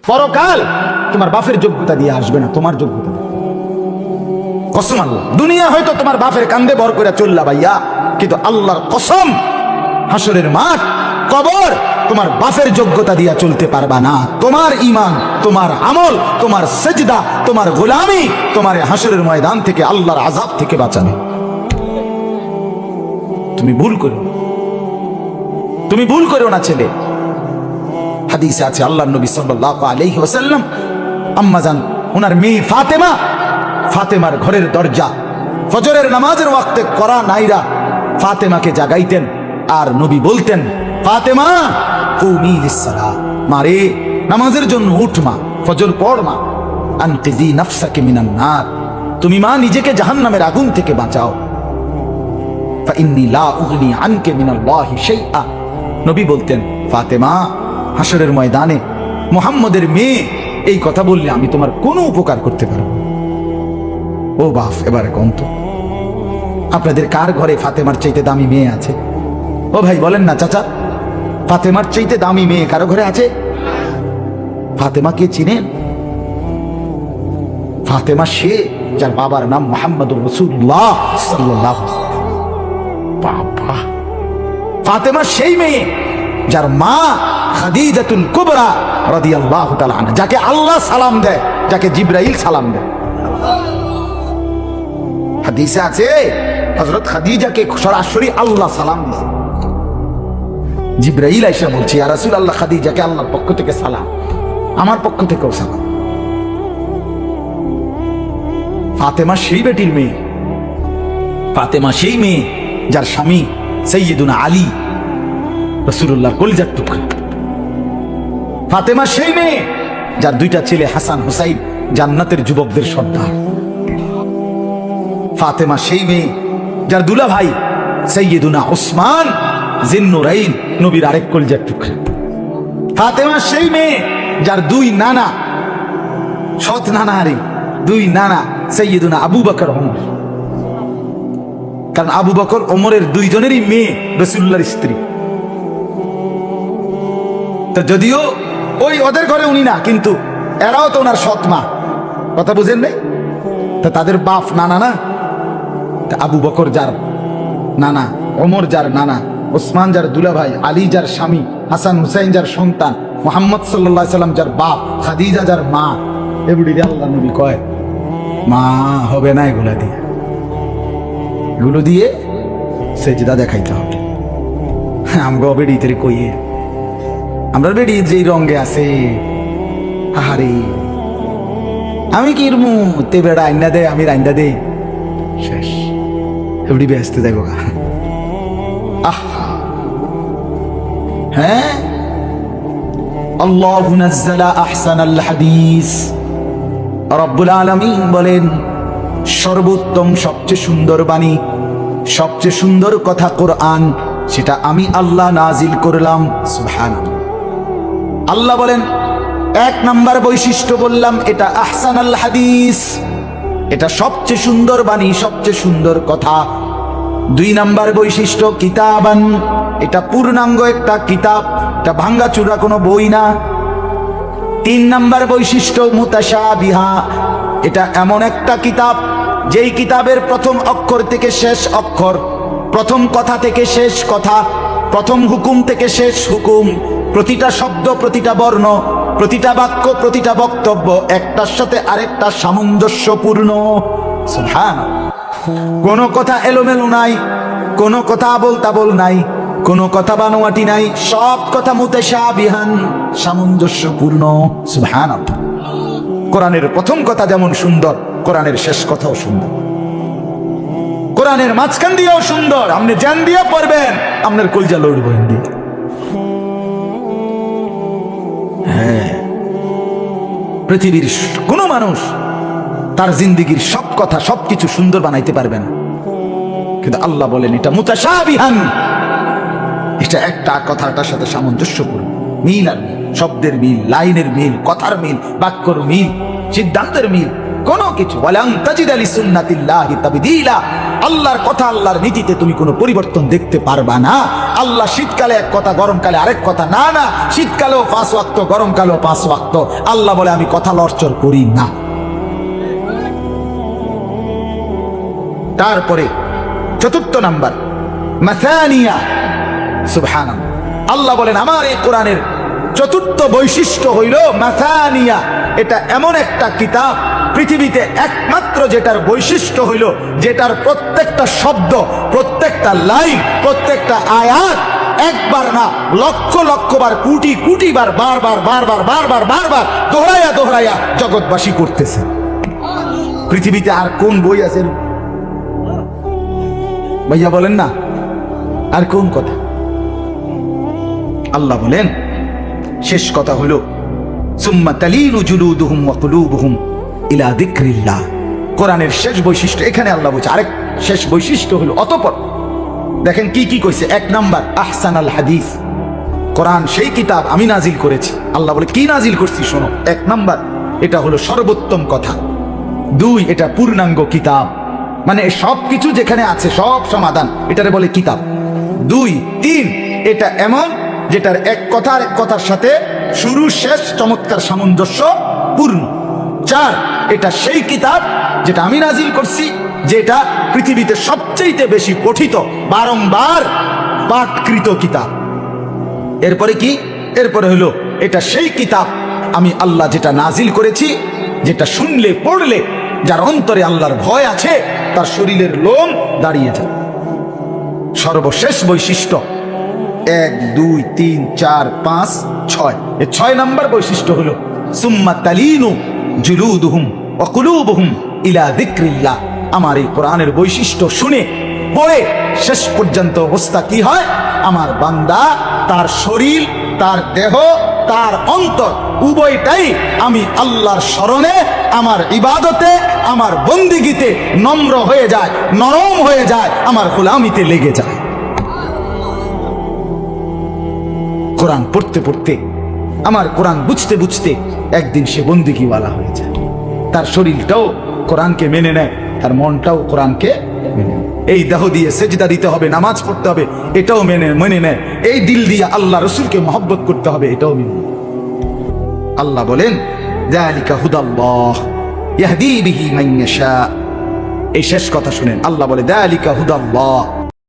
পরকাল তোমার বাপের যোগ্যতা দিয়ে আসবে না, তোমার যোগ্যতা দিয়ে। কসম আল্লাহ, দুনিয়া হয়তো তোমার বাপের কান্দে বর করে চললা ভাইয়া, কিন্তু আল্লাহর কসম হাসরের মাঠ কবর তোমার বাপের যোগ্যতা দিয়া চলতে পারবা না। তোমার ঈমান, তোমার আমল, তোমার সেজদা, তোমার গোলামি তোমার হাসরের ময়দান থেকে আল্লাহর আযাব থেকে বাঁচাবে। তুমি ভুল করো না ছেলে। হাদিসে আছে আল্লাহর নবী সাল্লাল্লাহু আলাইহি ওয়াসাল্লাম আম্মা জান ওনার মেয়ে ফাতেমার ঘরের দরজা ফজরের নামাজের ওয়াক্তে করা নাইরা ফাতেমাকে জাগাইতেন আর নবী বলতেন, ফাতেমা কুমি লিসসালাহ, মারে নামাজের জন্য উঠ মা, ফজর পড় মা, আনকিজি নাফসাকে মিনান নার, তুমি মা নিজেকে জাহান্নামের আগুন থেকে বাঁচাও। ফাইন্নী লা উগনি আনকে মিনাল্লাহি শাইআ, নবী বলতেন, ফাতেমা হাসরের ময়দানে মুহাম্মদের মেয়ে এই কথা বললে আমি তোমার কোনো উপকার করতে পারবো। ও বাপ, এবারে কোন তো আপনাদের কার ঘরে ফাতেমার চাইতে দামি মেয়ে আছে? ও ভাই বলেন না চাচা, ফাতেমার চাইতে দামি মেয়ে কারো ঘরে আছে? ফাতেমা কে চিনেন? ফাতেমা সে যার বাবার নাম মুহাম্মদুর রাসূলুল্লাহ সাল্লাল্লাহু আলাইহি ওয়াসাল্লাম। বাবা, ফাতেমা সেই মেয়ে যার মা খাদিজাতুল কুবরা রাদিয়াল্লাহু তাআলা আনহা, যাকে আল্লাহ সালাম দেয়, যাকে জিবরাইল সালাম দেয়। হাদিসে আছে হযরত খাদিজাকে সরাসরি আল্লাহ সালাম দিয়েছে। জিবরাইল আয়েশা বলছে, ইয়া রাসূলুল্লাহ, খাদিজাকে আল্লাহর পক্ষ থেকে সালাম, আমার পক্ষ থেকেও সালাম। ফাতেমা সেই বেটির মেয়ে, ফাতেমা সেই মেয়ে যার স্বামী সাইয়্যিদুনা আলী রাসূলুল্লাহর কলিজার টুকরা। ফাতেমা সেই মেয়ে যার দুইটা ছেলে হাসান হুসাইন জান্নাতের যুবকদের সর্দার। ফাতেমা সেই মেয়ে যার দুলা ভাই সাইয়্যিদুনা উসমান জিন্নুরাইন নবীর আরেক কলিজার টুকরা। ফাতেমা সেই মেয়ে যার দুই নানা, সৎ নানা আরে দুই নানা সাইয়্যিদুনা আবু বকর ওমর, কারণ আবু বকর ওমরের দুইজনেরই মেয়ে রাসূলুল্লাহর স্ত্রী। তো যদিও ওই ওদের ঘরে উনি না, কিন্তু এরাও তো ওনার সৎ মা, কথা বুঝেন নাই? তা তাদের বাপ নানা না, তা আবু বকর যার নানা, ওমর যার নানা, ওসমান যার দুলাভাই, আলী যার স্বামী, হাসান হুসাইন যার সন্তান, মুহাম্মদ সাল্লাল্লাহু আলাইহি সাল্লাম যার বাপ, খাদিজা যার মা, এগুলি আল্লাহ নবী কয় মা হবে না এগুলো দিয়ে সেজদা দেখাইতে হবে। আমগো বেড়ি তেরে কইয়ে আমরা বেড়ি যে রঙে আছে, আহারে আমি কি রমু তে বেড়া আইনা দে, আমি রাইন্দা দে, শেষ এবড়ি ব্যস্ত দেখো। আহা হ্যাঁ, আল্লাহু নাযালা আহসানাল হাদিস, রব্বুল আলামিন বলেন সর্বোত্তম সবচেয়ে সুন্দর বাণী, সবচেয়ে সুন্দর কথা কোরআন, সেটা আমি আল্লাহ নাজিল করলাম। সুবহানাল্লাহ। আল্লাহ বলেন এক নাম্বার বৈশিষ্ট্য বললাম এটা আহসানাল হাদিস, এটা সবচেয়ে সুন্দর বাণী, সবচেয়ে সুন্দর কথা। দুই নাম্বার বৈশিষ্ট্য কিতাবান, এটা পূর্ণাঙ্গ একটা কিতাব, এটা ভাঙ্গাচুরা কোনো বই না। তিন নাম্বার বৈশিষ্ট্য মুতাশাবিহা, এটা এমন একটা কিতাব যেই কিতাবের প্রথম অক্ষর থেকে শেষ অক্ষর, প্রথম কথা থেকে শেষ কথা, প্রথম হুকুম থেকে শেষ হুকুম, প্রতিটা শব্দ, প্রতিটা বর্ণ, প্রতিটা বাক্য, প্রতিটা বক্তব্য একটার সাথে আরেকটা সামঞ্জস্যপূর্ণ। সুবহানাল্লাহ। কোনো কথা এলোমেলো নাই, কোনো কথা আবোল তাবোল নাই, কোনো কথা বানোয়াটি নাই, সব কথা মুতাশাবিহান, সামঞ্জস্যপূর্ণ। সুবহানাল্লাহ। কোরআনের প্রথম কথা যেমন সুন্দর, কোরআনের শেষ কথাও সুন্দর, কোরআনের মাঝখান দিয়েও সুন্দর। আপনি জান দিয়ে পড়বেন, আপনার কলজা লড়ব হিন্দি। হ্যাঁ, পৃথিবীর কোনো মানুষ তার জিন্দেগীর সব কথা সবকিছু সুন্দর বানাইতে পারবে না, কিন্তু আল্লাহ বলেন এটা মুতাশাবিহান, এটা একটা কথাটার সাথে সামঞ্জস্যপূর্ণ, মিল আর মিল, শব্দের মিল, লাইনের মিল, কথার মিল, বাক্যর মিল, সিদ্ধান্তের মিল, কোনো কিছু। ওয়ালান তাজিদা লিসুন্নাতিল্লাহি তাবদীলা, আল্লাহর কথা আল্লাহর নীতিতে তুমি কোনো পরিবর্তন দেখতে পারবা না। আল্লাহ শীতকালে এক কথা, গরমকালে আরেক কথা। না না, শীতকালেও 5 ওয়াক্ত, গরমকালেও 5 ওয়াক্ত। আল্লাহ বলে আমি কথা লড়চড় করি না। তারপরে 4 নাম্বার মাসানিয়া, সুবহানাল্লাহ। আল্লাহ বলেন আমার এই কোরআনের 4র্থ বৈশিষ্ট্য হইল মাসানিয়া। এটা এমন একটা কিতাব পৃথিবীতে একমাত্র যেটার বৈশিষ্ট্য হইল, যেটার প্রত্যেকটা শব্দ, প্রত্যেকটা লাইন, প্রত্যেকটা আয়াত একবার না লক্ষ লক্ষ বার, কোটি কোটি বার, বারবার বারবার বারবার বারবার দোহরাইয়া দোহরাইয়া জগৎবাসী করতেছে। পৃথিবীতে আর কোন বই আছে ভাইয়া বলেন না? আর কোন কথা? আল্লাহ বলেন শেষ কথা হলো সুম্মা তালিনু জুলুদুহুম ওয়া কুলুবুহুম ইলা যিকরিল্লাহ। কোরআনের শেষ বৈশিষ্ট্য এখানে আল্লাহ বলছে। আরেক শেষ বৈশিষ্ট্য হলো অতঃপর দেখেন কি কি কইছে। 1 নাম্বার আহসানাল হাদিস, কোরআন সেই কিতাব আমি নাজিল করেছি। আল্লাহ বলে কি নাজিল করছি শোনো। 1 নাম্বার এটা হলো সর্বোত্তম কথা। 2 এটা পূর্ণাঙ্গ কিতাব, মানে সব কিছু যেখানে আছে সব সমাধান, এটারে বলে কিতাব। 2, 3 এটা এমন যেটার এক কথা আর এক কথার সাথে শুরু শেষ চমৎকার সামঞ্জস্য পূর্ণ। 4 এটা সেই কিতাব যেটা আমি নাজিল করছি, যেটা পৃথিবীতে সবচেয়ে বেশি পঠিত, বারংবার পাঠকৃত কিতাব। এরপরে কি? এরপরে হলো এটা সেই কিতাব আমি আল্লাহ যেটা নাজিল করেছি, যেটা শুনলে পড়লে যার অন্তরে আল্লাহর ভয় আছে তার শরীরের লোম দাঁড়িয়ে যায়। সর্বশেষ বৈশিষ্ট্য 1, 2, 3, 4, 5, 6 এই 6 নাম্বার বৈশিষ্ট্য হলো সুম্মা তালিনু জুলুদুহুম ওয়া কুলুবুহুম ইলা যিকরিল্লাহ। আমার এই কোরআনের বৈশিষ্ট্য শুনে পড়ে শেষ পর্যন্ত অবস্থা কি হয়? আমার বান্দা তার শরীর, তার দেহ, তার অন্তর উভয়টাই আমি আল্লাহর স্মরণে, আমার ইবাদতে, আমার বন্দিগিতে নম্র হয়ে যায়, নরম হয়ে যায়, আমার গোলামিতে লেগে যায়। কোরআন পড়তে পড়তে, আমার কোরআন বুঝতে বুঝতে একদিন সে বন্দিগিওয়ালা হয়ে যায়। তার শরীরটাও কোরআনকে মেনে নেয়, তার মনটাও কোরআনকে মেনে নেয়। এই দেহ দিয়ে সেজদা দিতে হবে, নামাজ পড়তে হবে, এটাও মেনে নেয়। এই দিল দিয়ে আল্লাহ রসুলকে মহব্বত করতে হবে, এটাও মেনে নেয়। আল্লাহ বলেন যালিকা হুদাল্লাহ ইয়াহদি বিহি মান ইয়াশা। এই শেষ কথা শুনেন, আল্লাহ বলে যালিকা হুদাল্লাহ,